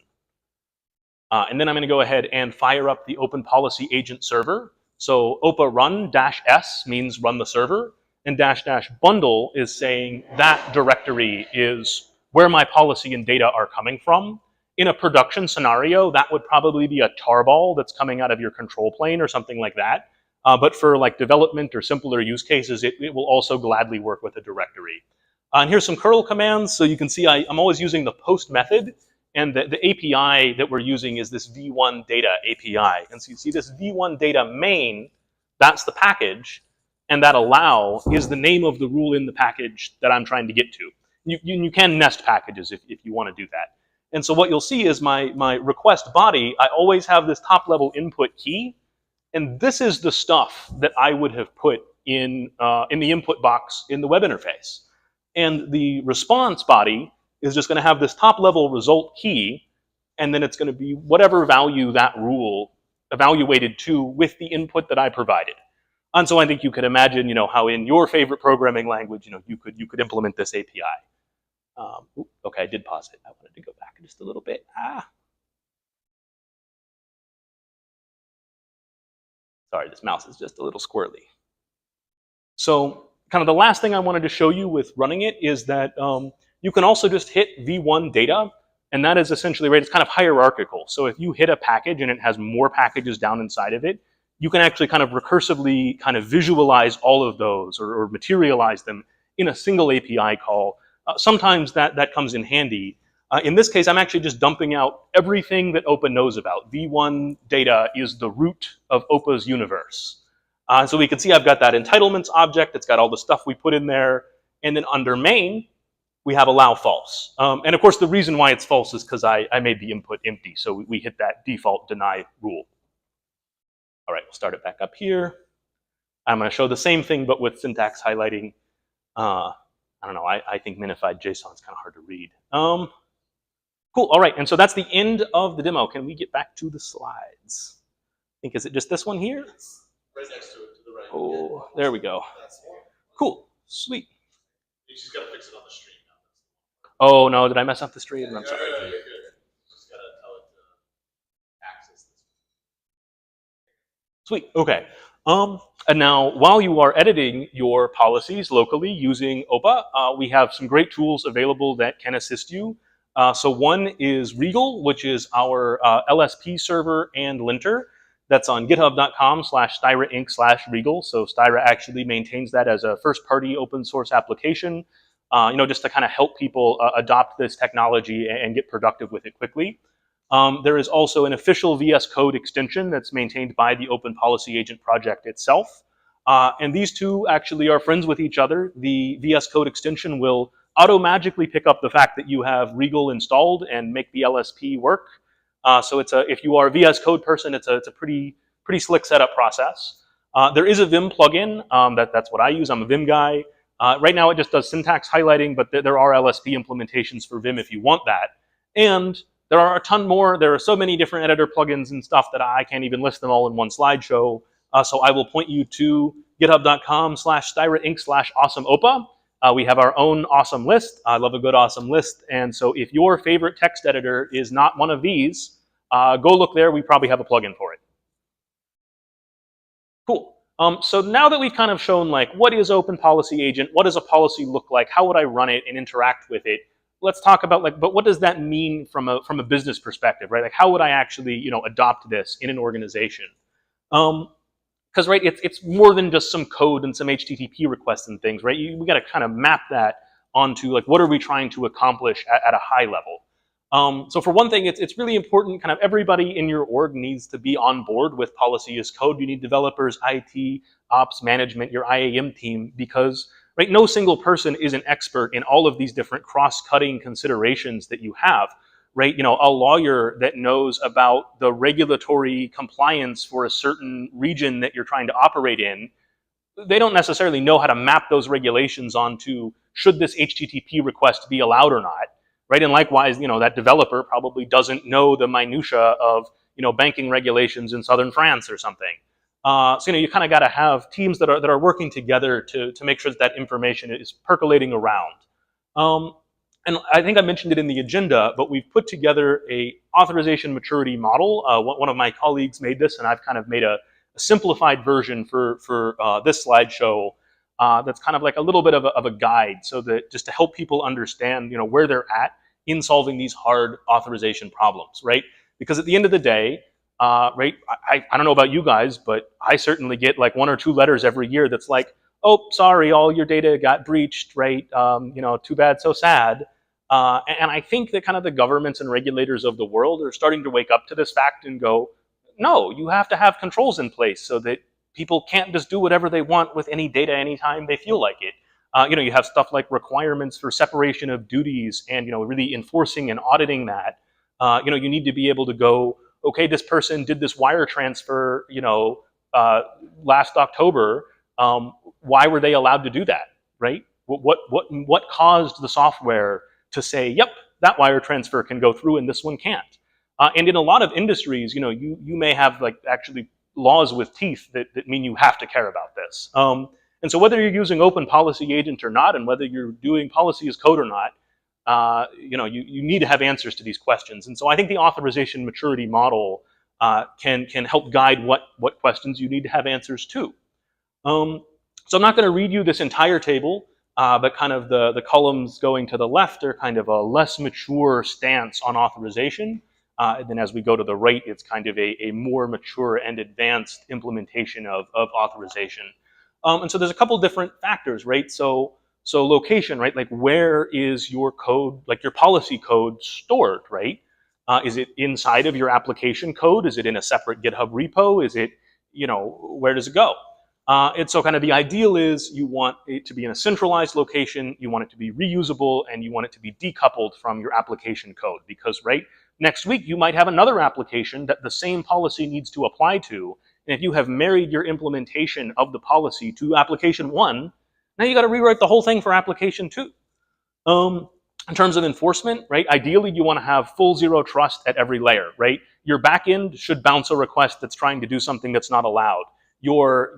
And then I'm going to go ahead and fire up the Open Policy Agent server. So OPA run -s means run the server, and --bundle is saying that directory is where my policy and data are coming from. In a production scenario, that would probably be a tarball that's coming out of your control plane or something like that. But for like development or simpler use cases, it will also gladly work with a directory. And here's some curl commands. So you can see I'm always using the post method. And the API that we're using is this v1 data API. And so you see this v1 data main, that's the package, and that allow is the name of the rule in the package that I'm trying to get to. You can nest packages if you want to do that. And so what you'll see is my request body, I always have this top level input key, and this is the stuff that I would have put in the input box in the web interface. And the response body is just going to have this top-level result key, and then it's going to be whatever value that rule evaluated to with the input that I provided. And so I think you could imagine, how in your favorite programming language, you could implement this API. Okay, I did pause it. I wanted to go back just a little bit. Sorry, this mouse is just a little squirrely. So kind of the last thing I wanted to show you with running it is that you can also just hit v1 data, and that is essentially, right, it's kind of hierarchical. So if you hit a package and it has more packages down inside of it, you can actually kind of recursively kind of visualize all of those or materialize them in a single API call. Sometimes that comes in handy. In this case, I'm actually just dumping out everything that OPA knows about. v1 data is the root of OPA's universe. So we can see I've got that entitlements object. It's got all the stuff we put in there. And then under main, we have allow false. And of course, the reason why it's false is because I made the input empty. So we hit that default deny rule. All right, we'll start it back up here. I'm going to show the same thing, but with syntax highlighting. I don't know. I think minified JSON is kind of hard to read. Cool. All right, and so that's the end of the demo. Can we get back to the slides? I think, is it just this one here? It's right next to it, to the right. Oh, there we go. Cool. Sweet. You just got to fix it on the stream now. Oh, no. Did I mess up the stream? I'm sorry. You're good. Just got to tell it to access this. Sweet. Okay. And now, while you are editing your policies locally using OPA, we have some great tools available that can assist you. So one is Regal, which is our LSP server and linter. That's on github.com/styra-inc/regal. So Styra actually maintains that as a first-party open source application, just to kind of help people adopt this technology and get productive with it quickly. There is also an official VS Code extension that's maintained by the Open Policy Agent project itself. And these two actually are friends with each other. The VS Code extension will auto-magically pick up the fact that you have Regal installed and make the LSP work. So if you are a VS Code person, it's a pretty slick setup process. There is a Vim plugin. That's what I use. I'm a Vim guy. Right now, it just does syntax highlighting, but there are LSP implementations for Vim if you want that. And there are a ton more. There are so many different editor plugins and stuff that I can't even list them all in one slideshow. So I will point you to github.com/styra-inc/awesome-opa. We have our own awesome list. I love a good awesome list. And so if your favorite text editor is not one of these, go look there. We probably have a plugin for it. Cool. So now that we've kind of shown like what is Open Policy Agent, what does a policy look like, how would I run it and interact with it, let's talk about like, but what does that mean from a business perspective, right? Like how would I actually, adopt this in an organization? Because right, it's more than just some code and some HTTP requests and things, right? We got to kind of map that onto like what are we trying to accomplish at a high level. So for one thing, it's really important. Kind of everybody in your org needs to be on board with policy as code. You need developers, IT, ops, management, your IAM team, because right, no single person is an expert in all of these different cross-cutting considerations that you have. Right, a lawyer that knows about the regulatory compliance for a certain region that you're trying to operate in, they don't necessarily know how to map those regulations onto should this HTTP request be allowed or not, right? And likewise, that developer probably doesn't know the minutia of banking regulations in southern France or something. So you kind of got to have teams that are working together to make sure that information is percolating around. And I think I mentioned it in the agenda, but we've put together a authorization maturity model. One of my colleagues made this, and I've kind of made a simplified version for this slideshow that's kind of like a little bit of a guide, so that just to help people understand, where they're at in solving these hard authorization problems, right? Because at the end of the day, right, I don't know about you guys, but I certainly get like 1 or 2 letters every year that's like, oh, sorry, all your data got breached, right? Too bad, so sad. And I think that kind of the governments and regulators of the world are starting to wake up to this fact and go, no, you have to have controls in place so that people can't just do whatever they want with any data anytime they feel like it. You have stuff like requirements for separation of duties and, really enforcing and auditing that. You need to be able to go, okay, this person did this wire transfer, last October. Why were they allowed to do that, right? What caused the software to say, yep, that wire transfer can go through and this one can't? And in a lot of industries, you may have like actually laws with teeth that mean you have to care about this. And so whether you're using Open Policy Agent or not, and whether you're doing policy as code or not, you need to have answers to these questions. And so I think the authorization maturity model can help guide what questions you need to have answers to. So I'm not going to read you this entire table, but kind of the columns going to the left are kind of a less mature stance on authorization. And then as we go to the right, it's kind of a more mature and advanced implementation of authorization. And so there's a couple different factors, right? So location, right? Like where is your code, like your policy code stored, right? Is it inside of your application code? Is it in a separate GitHub repo? Is it, where does it go? And so kind of the ideal is you want it to be in a centralized location, you want it to be reusable, and you want it to be decoupled from your application code. Because, right, next week you might have another application that the same policy needs to apply to, And if you have married your implementation of the policy to application 1, now you got to rewrite the whole thing for application 2. In terms of enforcement, right? Ideally, you want to have full zero trust at every layer, right? Your backend should bounce a request that's trying to do something that's not allowed. Your,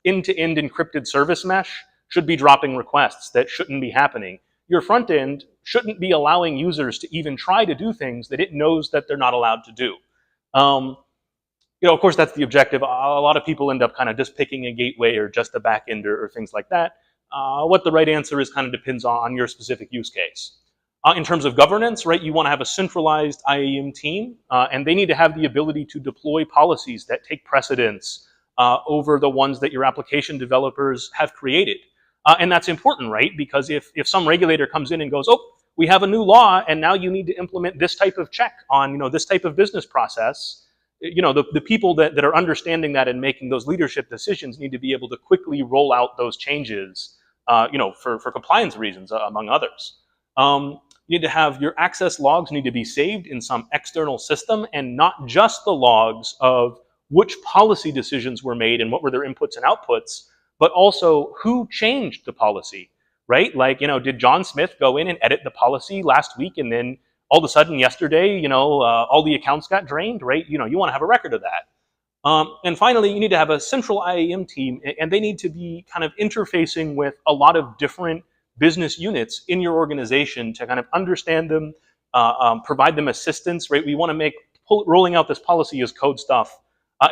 end-to-end encrypted service mesh should be dropping requests that shouldn't be happening. Your front end shouldn't be allowing users to even try to do things that it knows that they're not allowed to do. Of course, that's the objective. A lot of people end up kind of just picking a gateway or just a backend or things like that. What the right answer is kind of depends on your specific use case. In terms of governance, right, you want to have a centralized IAM team, and they need to have the ability to deploy policies that take precedence over the ones that your application developers have created. And that's important, right? Because if some regulator comes in and goes, oh, we have a new law, and now you need to implement this type of check on this type of business process, the people that are understanding that and making those leadership decisions need to be able to quickly roll out those changes, for compliance reasons, among others. You need to have your access logs need to be saved in some external system, and not just the logs of which policy decisions were made and what were their inputs and outputs, but also who changed the policy, right? Like, did John Smith go in and edit the policy last week, and then all of a sudden yesterday, all the accounts got drained, right? You want to have a record of that. And finally, you need to have a central IAM team, and they need to be kind of interfacing with a lot of different business units in your organization to kind of understand them, provide them assistance, right? We want to make rolling out this policy as code stuff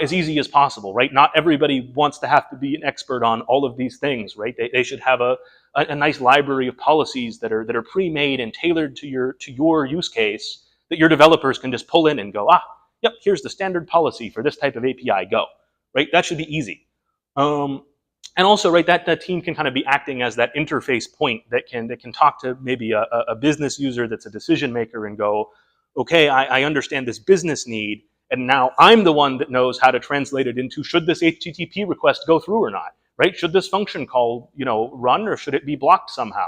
as easy as possible, right? Not everybody wants to have to be an expert on all of these things, right? They should have a nice library of policies that are pre-made and tailored to your use case that your developers can just pull in and go, yep, here's the standard policy for this type of API, go, right? That should be easy. And also, right, that team can kind of be acting as that interface point that can talk to maybe a business user that's a decision maker and go, okay, I understand this business need, and now I'm the one that knows how to translate it into, should this HTTP request go through or not, right? Should this function call, run, or should it be blocked somehow?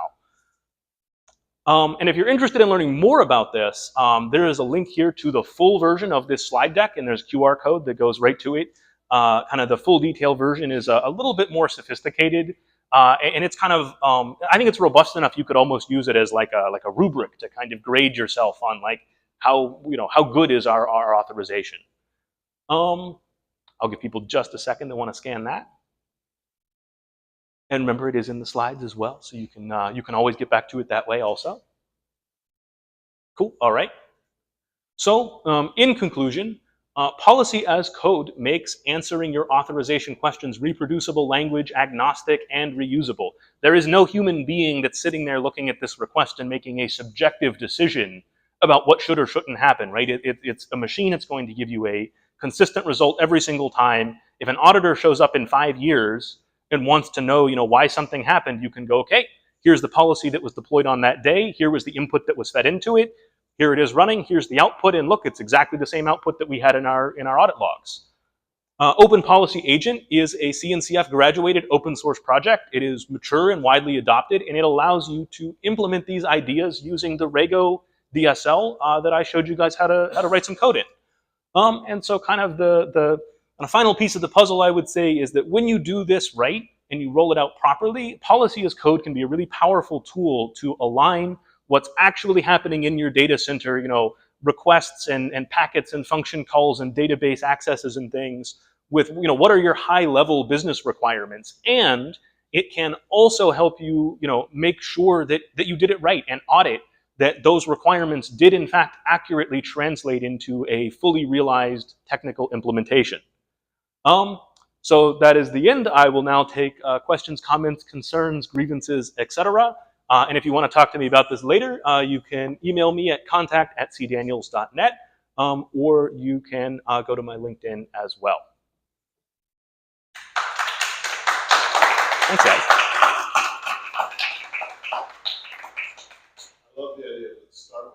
And if you're interested in learning more about this, there is a link here to the full version of this slide deck, and there's a QR code that goes right to it. Kind of the full detail version is a little bit more sophisticated, and it's kind of, I think it's robust enough you could almost use it as like a rubric to kind of grade yourself on like how good is our authorization. I'll give people just a second that want to scan that. And remember, it is in the slides as well, so you can always get back to it that way also. Cool, all right. So in conclusion, policy as code makes answering your authorization questions reproducible, language agnostic, and reusable. There is no human being that's sitting there looking at this request and making a subjective decision about what should or shouldn't happen, right? It's a machine that's going to give you a consistent result every single time. If an auditor shows up in 5 years and wants to know, why something happened, you can go, okay, here's the policy that was deployed on that day. Here was the input that was fed into it. Here it is running. Here's the output, and look, it's exactly the same output that we had in our audit logs. Open Policy Agent is a CNCF graduated open source project. It is mature and widely adopted, and it allows you to implement these ideas using the Rego DSL that I showed you guys how to write some code in. And so kind of the final piece of the puzzle, I would say, is that when you do this right and you roll it out properly, policy as code can be a really powerful tool to align what's actually happening in your data center, requests and packets and function calls and database accesses and things with, what are your high level business requirements. And it can also help you, make sure that you did it right and audit that those requirements did in fact accurately translate into a fully realized technical implementation. So that is the end. I will now take questions, comments, concerns, grievances, etc. And if you want to talk to me about this later, you can email me at contact@cdaniels.net, or you can go to my LinkedIn as well. Thanks, guys. I love the idea of start.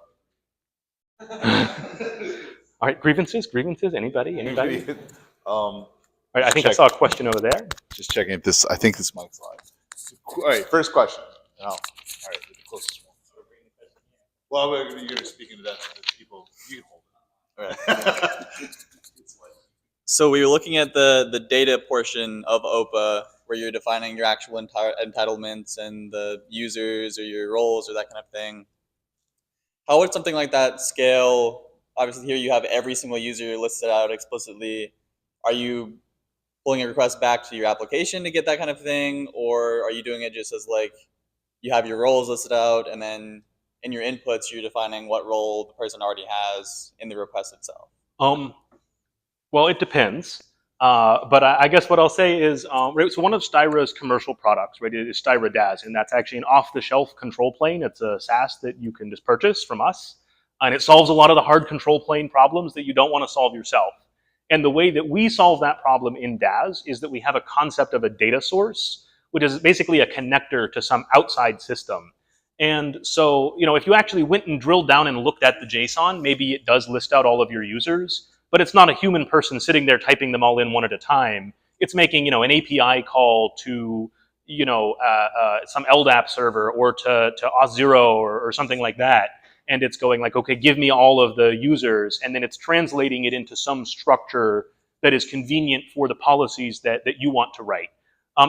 All right, grievances, anybody? All right, I think I saw a question over there. Just checking if this, I think this mic's live. All right, first question. All right, the closest one. Well, you're going to speak into that so that people, you can hold it. All right. So we were looking at the data portion of OPA, where you're defining your actual entitlements and the users or your roles or that kind of thing. How would something like that scale? Obviously, here you have every single user listed out explicitly. Are you pulling a request back to your application to get that kind of thing, or are you doing it just as like you have your roles listed out, and then in your inputs you're defining what role the person already has in the request itself? Well, it depends. But I guess what I'll say is, right, so one of Styra's commercial products, right, is Styra DAS, and that's actually an off-the-shelf control plane. It's a SaaS that you can just purchase from us, and it solves a lot of the hard control plane problems that you don't want to solve yourself. And the way that we solve that problem in DAS is that we have a concept of a data source, which is basically a connector to some outside system. And so, if you actually went and drilled down and looked at the JSON, maybe it does list out all of your users, but it's not a human person sitting there typing them all in one at a time. It's making, an API call to, some LDAP server or to Auth0 or something like that. And it's going like, okay, give me all of the users. And then it's translating it into some structure that is convenient for the policies that you want to write.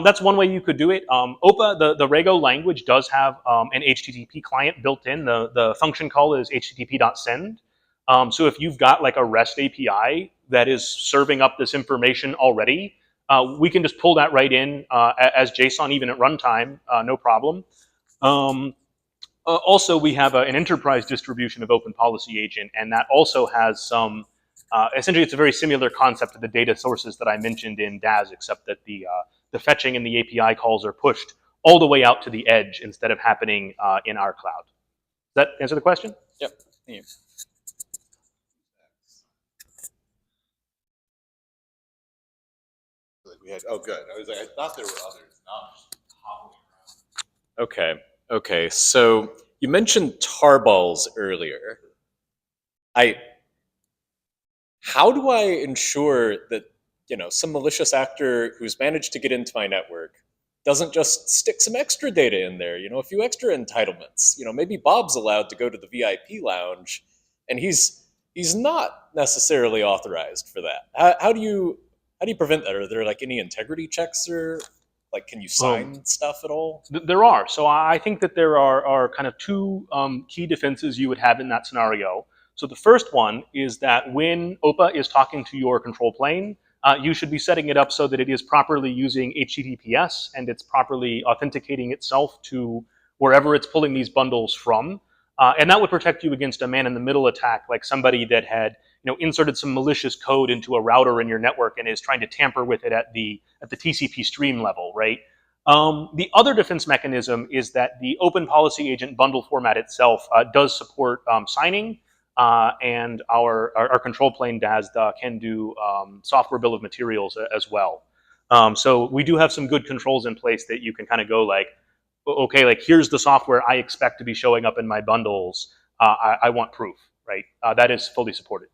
That's one way you could do it. OPA, the Rego language, does have an HTTP client built in. The function call is http.send. So if you've got like a REST API that is serving up this information already, we can just pull that right in as JSON even at runtime, no problem. Also, we have an enterprise distribution of Open Policy Agent, and that also has some, essentially it's a very similar concept to the data sources that I mentioned in DAS, except that the fetching and the API calls are pushed all the way out to the edge instead of happening in our cloud. Does that answer the question? Yep, thank you. Oh, good. I thought there were others. Now I'm just hopping around. Okay. So you mentioned tarballs earlier. How do I ensure that some malicious actor who's managed to get into my network doesn't just stick some extra data in there? A few extra entitlements. Maybe Bob's allowed to go to the VIP lounge, and he's not necessarily authorized for that. How do you prevent that? Are there like any integrity checks, or like can you sign stuff at all? There are. So I think that there are kind of two key defenses you would have in that scenario. So the first one is that when OPA is talking to your control plane, you should be setting it up so that it is properly using HTTPS and it's properly authenticating itself to wherever it's pulling these bundles from. And that would protect you against a man-in-the-middle attack, like somebody that had inserted some malicious code into a router in your network and is trying to tamper with it at the TCP stream level, right? The other defense mechanism is that the Open Policy Agent bundle format itself does support signing, and our control plane DAS can do software bill of materials as well. So we do have some good controls in place that you can kind of go like, okay, like here's the software I expect to be showing up in my bundles. I want proof, right? That is fully supported.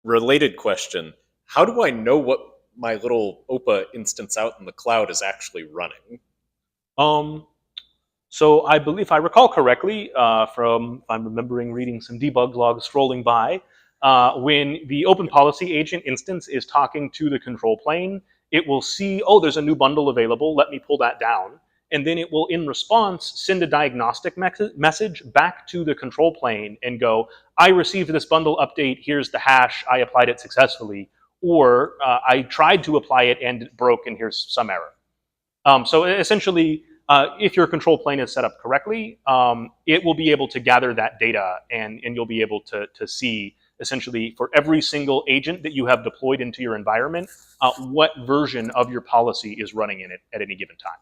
Related question: how do I know what my little OPA instance out in the cloud is actually running? So I believe, if I recall correctly, if I'm remembering reading some debug logs scrolling by, when the Open Policy Agent instance is talking to the control plane, it will see, oh, there's a new bundle available, let me pull that down. And then it will, in response, send a diagnostic message back to the control plane and go, I received this bundle update, here's the hash, I applied it successfully. Or I tried to apply it and it broke and here's some error. So essentially, if your control plane is set up correctly, it will be able to gather that data and you'll be able to see, essentially, for every single agent that you have deployed into your environment, what version of your policy is running in it at any given time.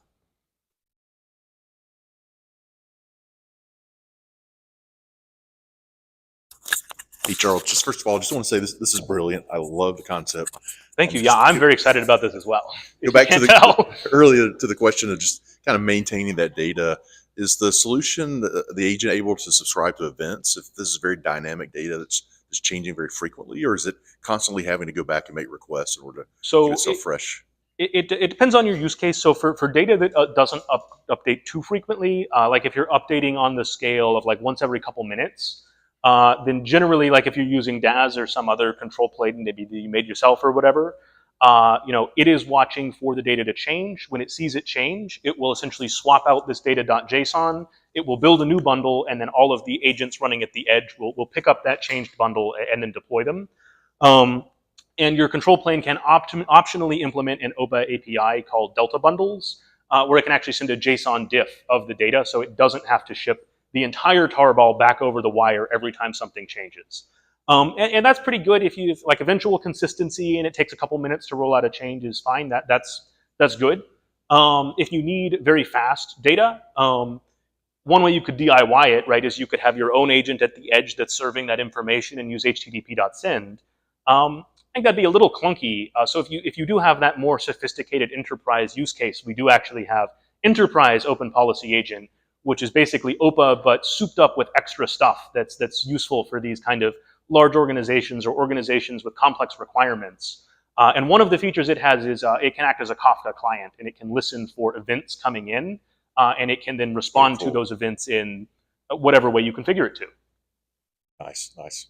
Hey, Charles, just first of all, I just want to say this is brilliant. I love the concept. Thank you. Yeah, I'm very excited about this as well. Go back to earlier to the question of just kind of maintaining that data. Is the solution, the agent, able to subscribe to events if this is very dynamic data that's changing very frequently, or is it constantly having to go back and make requests in order to keep itself fresh? It depends on your use case. So for data that doesn't update too frequently, like if you're updating on the scale of like once every couple minutes, then generally, like if you're using DAS or some other control plane, maybe that you made yourself or whatever, it is watching for the data to change. When it sees it change, it will essentially swap out this data.json. It will build a new bundle, and then all of the agents running at the edge will pick up that changed bundle and then deploy them. And your control plane can optionally implement an OPA API called Delta Bundles, where it can actually send a JSON diff of the data, so it doesn't have to ship the entire tarball back over the wire every time something changes. And that's pretty good if you like eventual consistency and it takes a couple minutes to roll out a change is fine. That's good. If you need very fast data, one way you could DIY it, right, is you could have your own agent at the edge that's serving that information and use http.send. I think that'd be a little clunky. So if you do have that more sophisticated enterprise use case, we do actually have enterprise open policy agent, which is basically OPA but souped up with extra stuff that's useful for these kind of large organizations or organizations with complex requirements. And one of the features it has is it can act as a Kafka client, and it can listen for events coming in, and it can then respond to those events in whatever way you configure it to. Nice, nice.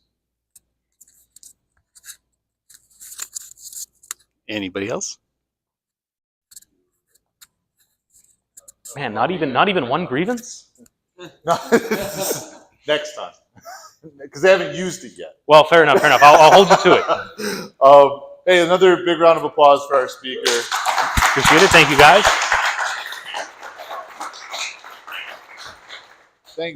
Anybody else? Man, not even one grievance? Next time, because they haven't used it yet. Well, fair enough. I'll hold you to it. Hey, another big round of applause for our speaker. Appreciate it. Thank you, guys.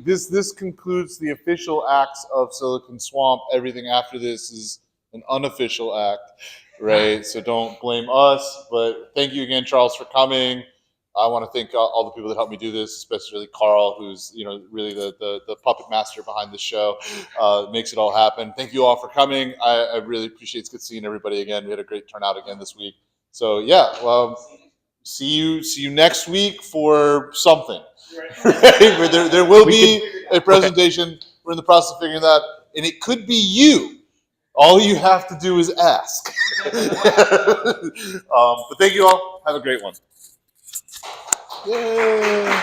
This concludes the official acts of Silicon Swamp. Everything after this is an unofficial act, right? So don't blame us. But thank you again, Charles, for coming. I want to thank all the people that helped me do this, especially Carl, who's really the puppet master behind the show, makes it all happen. Thank you all for coming. I really appreciate it. It's good seeing everybody again. We had a great turnout again this week. So yeah, well, see you next week for something. Right? There will be a presentation. Okay. We're in the process of figuring that, and it could be you. All you have to do is ask. But thank you all. Have a great one. Yay!